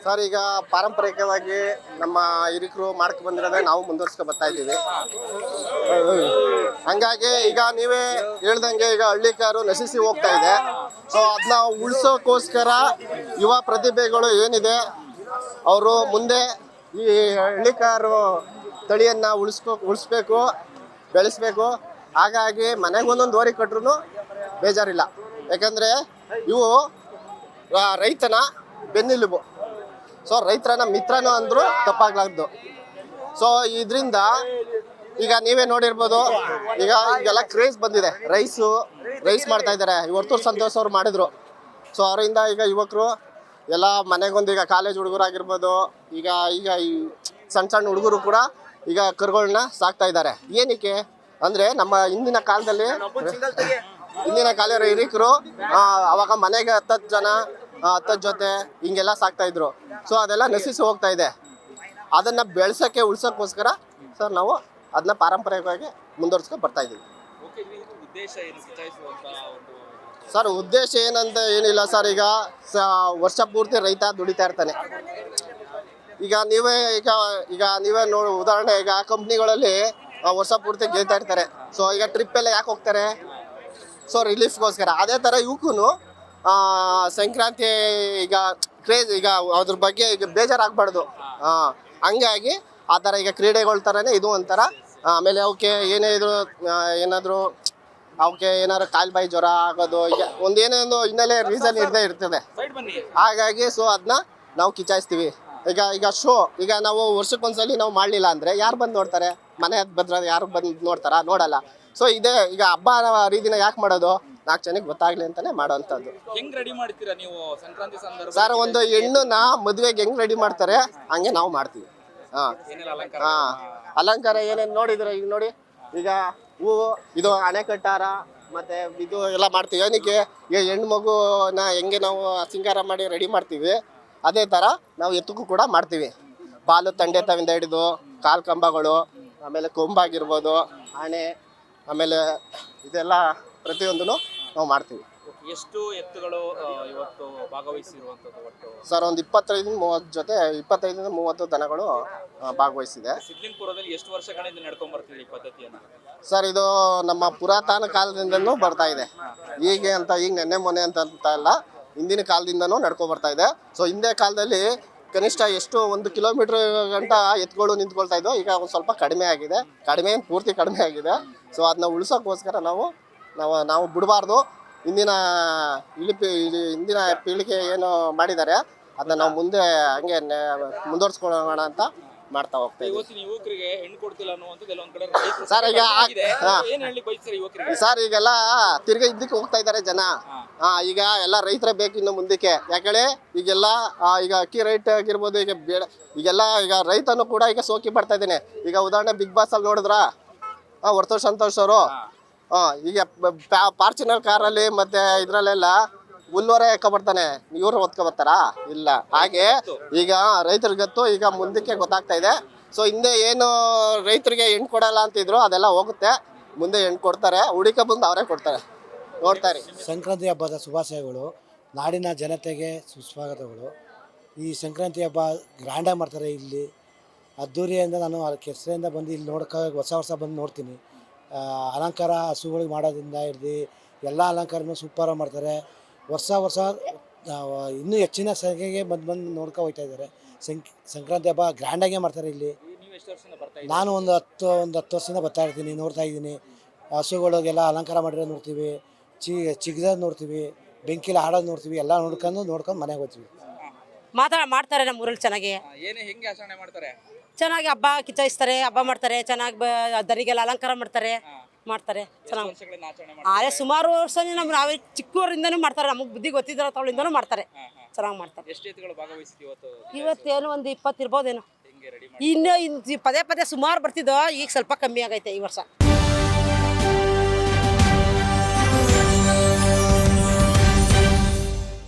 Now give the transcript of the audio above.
Sir, ಈಗ ಪಾರಂಪರಿಕವಾಗಿ ನಮ್ಮ ಹಿರಿಕರು ಮಾಡ್ಕೊ ಬಂದಿರೋದೇ ನಾವು ಮುಂದುವರ್ಸ್ಕೊ ಬರ್ತಾ ಇದ್ದೀವಿ. ಹಂಗಾಗಿ ಈಗ ನೀವೇ ಹೇಳ್ದಂಗೆ ಈಗ ಹಳ್ಳಿಕಾರು ನಶಿಸಿ ಹೋಗ್ತಾ ಇದೆ. ಸೊ ಅದನ್ನ ಉಳಿಸೋಕ್ಕೋಸ್ಕರ ಯುವ ಪ್ರತಿಭೆಗಳು ಏನಿದೆ ಅವರು ಮುಂದೆ ಈ ಹಳ್ಳಿಕಾರು ತಳಿಯನ್ನು ಉಳಿಸ್ಬೇಕು, ಬೆಳೆಸ್ಬೇಕು. ಹಾಗಾಗಿ ಮನೆಗೊಂದೊಂದು ಓರಿ ಕಟ್ರು ಬೇಜಾರಿಲ್ಲ. ಯಾಕಂದರೆ ಇವು ರೈತನ ಬೆನ್ನೆಲುಬು. ಸೊ ರೈತರನ್ನ ಮಿತ್ರನೂ ಅಂದರೂ ತಪ್ಪಾಗ್ಲಾರ್ದು. ಸೊ ಇದರಿಂದ ಈಗ ನೀವೇ ನೋಡಿರ್ಬೋದು, ಈಗೆಲ್ಲ ಕ್ರೇಜ್ ಬಂದಿದೆ. ರೈಸ್ ಮಾಡ್ತಾ ಇದ್ದಾರೆ. ವರ್ತೂರು ಸಂತೋಷ್ ಅವ್ರು ಮಾಡಿದ್ರು. ಸೊ ಅವರಿಂದ ಈಗ ಯುವಕರು ಎಲ್ಲ ಮನೆಗೊಂದು ಈಗ ಕಾಲೇಜ್ ಹುಡುಗರಾಗಿರ್ಬೋದು, ಈಗ ಈಗ ಈ ಸಣ್ಣ ಹುಡುಗರು ಕೂಡ ಈಗ ಕರುಗಳನ್ನ ಸಾಕ್ತಾ ಇದ್ದಾರೆ. ಏನಕ್ಕೆ ಅಂದರೆ ನಮ್ಮ ಹಿಂದಿನ ಕಾಲದಲ್ಲಿ ಹಿರಿಕರು ಅವಾಗ ಮನೆಗೆ 10 ಜನ 10 ಜೊತೆ ಹಿಂಗೆಲ್ಲ ಸಾಕ್ತಾ ಇದ್ರು. ಸೊ ಅದೆಲ್ಲ ನಶಿಸಿ ಹೋಗ್ತಾ ಇದೆ. ಅದನ್ನು ಬೆಳೆಸೋಕ್ಕೆ ಉಳ್ಸೋಕ್ಕೋಸ್ಕರ ಸರ್ ನಾವು ಅದನ್ನ ಪಾರಂಪರಿಕವಾಗಿ ಮುಂದುವರ್ಸ್ಕೊಂಡು ಬರ್ತಾ ಇದ್ದೀವಿ. ಸರ್, ಉದ್ದೇಶ ಏನಂತ ಏನಿಲ್ಲ ಸರ್. ಈಗ ವರ್ಷ ಪೂರ್ತಿ ರೈತ ದುಡಿತಾ ಇರ್ತಾನೆ. ಈಗ ನೀವೇ ನೋಡಿ ಉದಾಹರಣೆ, ಈಗ ಕಂಪ್ನಿಗಳಲ್ಲಿ ವರ್ಷ ಪೂರ್ತಿ ಗೆಲ್ತಾ ಇರ್ತಾರೆ. ಸೊ ಈಗ ಟ್ರಿಪ್ ಎಲ್ಲ ಯಾಕೆ ಹೋಗ್ತಾರೆ? ಸೊ ರಿಲೀಫ್ಗೋಸ್ಕರ. ಅದೇ ಥರ ಇವಕ್ಕೂ ಸಂಕ್ರಾಂತಿ ಈಗ ಕ್ರೇಜ್, ಈಗ ಅದ್ರ ಬಗ್ಗೆ ಈಗ ಬೇಜಾರಾಗಬಾರ್ದು. ಹಂಗಾಗಿ ಆ ಥರ ಈಗ ಕ್ರೀಡೆಗಳ ಥರನೇ ಇದು ಒಂಥರ. ಆಮೇಲೆ ಅವಕ್ಕೆ ಏನಾದರೂ ಅವಕ್ಕೆ ಏನಾದ್ರು ಕಾಲ್ಬಾಯಿ ಜ್ವರ ಆಗೋದು, ಈಗ ಒಂದೇನೊಂದು ಹಿನ್ನೆಲೆ ರೀಸನ್ ಇರ್ತದೆ. ಹಾಗಾಗಿ ಸೊ ಅದನ್ನ ನಾವು ಕಿಚಾಯಿಸ್ತೀವಿ. ಈಗ ಈಗ ನಾವು ವರ್ಷಕ್ಕೊಂದ್ಸಲಿ ನಾವು ಮಾಡಲಿಲ್ಲ ಅಂದರೆ ಯಾರು ಬಂದು ನೋಡ್ತಾರೆ? ಮನೆ ಬಂದ್ರೆ ಯಾರು ಬಂದು ನೋಡ್ತಾರಾ? ನೋಡಲ್ಲ. ಸೊ ಇದೇ ಈಗ ಹಬ್ಬ ರೀತಿನ ಯಾಕೆ ಮಾಡೋದು? 4 ಜನಕ್ಕೆ ಗೊತ್ತಾಗ್ಲಿ ಅಂತಾನೆ ಮಾಡೋವಂಥದ್ದು. ಹೆಂಗ್ ರೆಡಿ ಮಾಡ್ತೀರಾ ನೀವು ಸಂಕ್ರಾಂತಿ ಸಂದರ್ಭ? ಸರ್, ಒಂದು ಹೆಣ್ಣನ್ನ ಮದುವೆಗೆ ಹೆಂಗ್ ರೆಡಿ ಮಾಡ್ತಾರೆ ಹಂಗೆ ನಾವು ಮಾಡ್ತೀವಿ. ಅಲಂಕಾರ ಏನೇನು ನೋಡಿದ್ರೆ ಈಗ ನೋಡಿ, ಈಗ ಹೂವು, ಇದು ಅಣೆಕಟ್ಟಾರ ಮತ್ತೆ ಇದು ಎಲ್ಲ ಮಾಡ್ತೀವಿ. ಏನಕ್ಕೆ? ಈಗ ಹೆಣ್ಣು ಮಗುನ ಹೆಂಗೆ ನಾವು ಸಿಂಗಾರ ಮಾಡಿ ರೆಡಿ ಮಾಡ್ತೀವಿ, ಅದೇ ಥರ ನಾವು ಎತ್ತಕ್ಕೂ ಕೂಡ ಮಾಡ್ತೀವಿ. ಬಾಲು ತಂಡೆ ತವಿಂದ ಹಿಡಿದು ಕಾಲು ಕಂಬಗಳು, ಆಮೇಲೆ ಕೊಂಬಾಗಿರ್ಬೋದು, ಆಣೆ, ಆಮೇಲೆ ಇದೆಲ್ಲ ಪ್ರತಿಯೊಂದೂ ನಾವು ಮಾಡ್ತೀವಿ. ಎಷ್ಟು ಎತ್ತುಗಳು ಇವತ್ತು ಭಾಗವಹಿಸಿರುವಂಥದ್ದು ಒಟ್ಟು? ಸರ್, ಒಂದು 25-30 ದನಗಳು ಭಾಗವಹಿಸಿದೆ. ಸಿದ್ಲಿಂಗ್ಪುರದಲ್ಲಿ ಎಷ್ಟು ವರ್ಷಗಳಿಂದ ನಡ್ಕೊಂಡ್ ಬರ್ತೀವಿ ಈ ಪದ್ಧತಿಯನ್ನು? ಸರ್, ಇದು ನಮ್ಮ ಪುರಾತನ ಕಾಲದಿಂದನೂ ಬರ್ತಾ ಇದೆ. ಈಗ ನೆನ್ನೆ ಮೊನ್ನೆ ಅಂತ ಇಲ್ಲ, ಹಿಂದಿನ ಕಾಲದಿಂದನೂ ನಡ್ಕೊಂಡು ಬರ್ತಾ ಇದೆ. ಸೊ ಹಿಂದೆ ಕಾಲದಲ್ಲಿ ಕನಿಷ್ಠ ಎಷ್ಟು 1 ಕಿಲೋಮೀಟರ್ ಗಂಟ ಎತ್ತುಗಳು ನಿಂತ್ಕೊಳ್ತಾ ಇದ್ದವು. ಈಗ ಒಂದು ಸ್ವಲ್ಪ ಕಡಿಮೆ ಆಗಿದೆ. ಪೂರ್ತಿ ಕಡಿಮೆ ಆಗಿದೆ. ಸೊ ಅದನ್ನ ಉಳಿಸೋಕ್ಕೋಸ್ಕರ ನಾವು ಬಿಡಬಾರ್ದು. ಹಿಂದಿನ ಪೀಳಿಗೆ ಏನು ಮಾಡಿದ್ದಾರೆ ಅದನ್ನ ನಾವು ಮುಂದೆ ಹಂಗೆ ಮುಂದುವರ್ಸ್ಕೊಳ್ಳೋಣ ಅಂತ ಮಾಡ್ತಾ ಹೋಗ್ತಾ ಇದ್ದೀವಿ. ಯುವಕರಿಗೆ ಹೆಣ್ಣು ಕೊಡ್ತಿಲ್ಲ ಅನ್ನುವಂಥದ್ದು ಎಲ್ಲೊಂದ್ ಕಡೆ ಸರ್, ಈಗ ಏನ್ ಹೇಳಿ ಬಯಸ್ತಾರೆ ಯುವಕರಿಗೆ? ಸರ್, ಈಗೆಲ್ಲ ತಿರ್ಗಿ ಇದಕ್ಕೆ ಹೋಗ್ತಾ ಇದ್ದಾರೆ ಜನ. ಈಗ ಎಲ್ಲ ರೈತರೇ ಬೇಕು ಇನ್ನು ಮುಂದಕ್ಕೆ. ಯಾಕೇಳಿ ಈಗೆಲ್ಲ ಈಗ ಅಕ್ಕಿ ರೈಟ್ ಆಗಿರ್ಬೋದು, ಈಗೆಲ್ಲ ರೈತನು ಕೂಡ ಈಗ ಸೋಕಿ ಪಡ್ತಾ ಇದ್ದೇನೆ. ಈಗ ಉದಾಹರಣೆ ಬಿಗ್ ಬಾಸ್ ಅಲ್ಲಿ ನೋಡಿದ್ರ ವರ್ತೂರು ಸಂತೋಷ್ ಅವರು ಈಗ ಫಾರ್ಚುನರ್ ಕಾರಲ್ಲಿ ಮತ್ತೆ ಇದ್ರಲ್ಲೆಲ್ಲ ಹುಲ್ಲುವರೆ ಬರ್ತಾನೆ, ಇವ್ರು ಬರ್ತಾರಾ? ಇಲ್ಲ. ಹಾಗೆ ಈಗ ರೈತರಿಗತ್ತು ಈಗ ಮುಂದಕ್ಕೆ ಗೊತ್ತಾಗ್ತಾ ಇದೆ. ಸೊ ಹಿಂದೆ ಏನು ರೈತರಿಗೆ ಹೆಣ್ಣು ಕೊಡಲ್ಲ ಅಂತಿದ್ರು, ಅದೆಲ್ಲ ಹೋಗುತ್ತೆ. ಮುಂದೆ ಹೆಣ್ಣು ಕೊಡ್ತಾರೆ, ಹುಡುಕ ಬಂದು ಅವರೇ ಕೊಡ್ತಾರೆ. ನೋಡ್ತಾರೆ. ಸಂಕ್ರಾಂತಿ ಹಬ್ಬದ ಶುಭಾಶಯಗಳು. ನಾಡಿನ ಜನತೆಗೆ ಸುಸ್ವಾಗತಗಳು. ಈ ಸಂಕ್ರಾಂತಿ ಹಬ್ಬ ಗ್ರ್ಯಾಂಡಾಗಿ ಮಾಡ್ತಾರೆ ಇಲ್ಲಿ. ಅದ್ದೂರಿಯಿಂದ ನಾನು ಕೆಸರೆಯಿಂದ ಬಂದು ಇಲ್ಲಿ ವರ್ಷ ಬಂದು ನೋಡ್ತೀನಿ. ಅಲಂಕಾರ ಹಸುಗಳಿಗೆ ಮಾಡೋದ್ರಿಂದ ಹಿಡ್ದು ಎಲ್ಲ ಅಲಂಕಾರನೂ ಸೂಪರಾಗಿ ಮಾಡ್ತಾರೆ. ವರ್ಷ ಇನ್ನೂ ಹೆಚ್ಚಿನ ಸಂಖ್ಯೆಗೆ ಬಂದು ನೋಡ್ಕೊ ಹೋಗ್ತಾ ಇದ್ದಾರೆ. ಸಂಕ್ರಾಂತಿ ಹಬ್ಬ ಗ್ರ್ಯಾಂಡಾಗೇ ಮಾಡ್ತಾರೆ ಇಲ್ಲಿ. ನಾನು ಒಂದು 10 ವರ್ಷದಿಂದ ಬರ್ತಾ ಇರ್ತೀನಿ, ನೋಡ್ತಾ ಇದ್ದೀನಿ. ಹಸುಗಳಿಗೆಲ್ಲ ಅಲಂಕಾರ ಮಾಡಿರೋದು ನೋಡ್ತೀವಿ, ಚಿಗದೋದು ನೋಡ್ತೀವಿ, ಬೆಂಕಿಲಿ ಆಡೋದು ನೋಡ್ತೀವಿ. ಎಲ್ಲ ನೋಡ್ಕೊಂಡು ಮನೆಗೆ ಹೋಗ್ತೀವಿ. ಮಾಡ್ತಾರೆ ನಮ್ಮ ಊರಲ್ಲಿ ಚೆನ್ನಾಗಿ. ಹೆಂಗೆ ಆಚರಣೆ ಮಾಡ್ತಾರೆ? ಚೆನ್ನಾಗಿ ಹಬ್ಬ ಕಿಚ್ಚಾಯಿಸ್ತಾರೆ, ಹಬ್ಬ ಮಾಡ್ತಾರೆ. ಚೆನ್ನಾಗಿ ದರಿಗೆಲ್ಲ ಅಲಂಕಾರ ಮಾಡ್ತಾರೆ ಚೆನ್ನಾಗಿ. ಸುಮಾರು ವರ್ಷ ನಾವೇ ಚಿಕ್ಕವರಿಂದನೂ ಮಾಡ್ತಾರೆ. ನಮಗೆ ಬುದ್ಧಿ ಗೊತ್ತಿರೋ ತವಳಿಂದನೂ ಮಾಡ್ತಾರೆ. ಚೆನ್ನಾಗಿ ಮಾಡ್ತಾರೆ. ಇವತ್ತೇನು ಒಂದು 20 ಇರ್ಬೋದೇನೋ. ಇನ್ನು ಪದೇ ಸುಮಾರು ಬರ್ತಿದ್ದೋ, ಈಗ ಸ್ವಲ್ಪ ಕಮ್ಮಿ ಆಗೈತೆ ಈ ವರ್ಷ.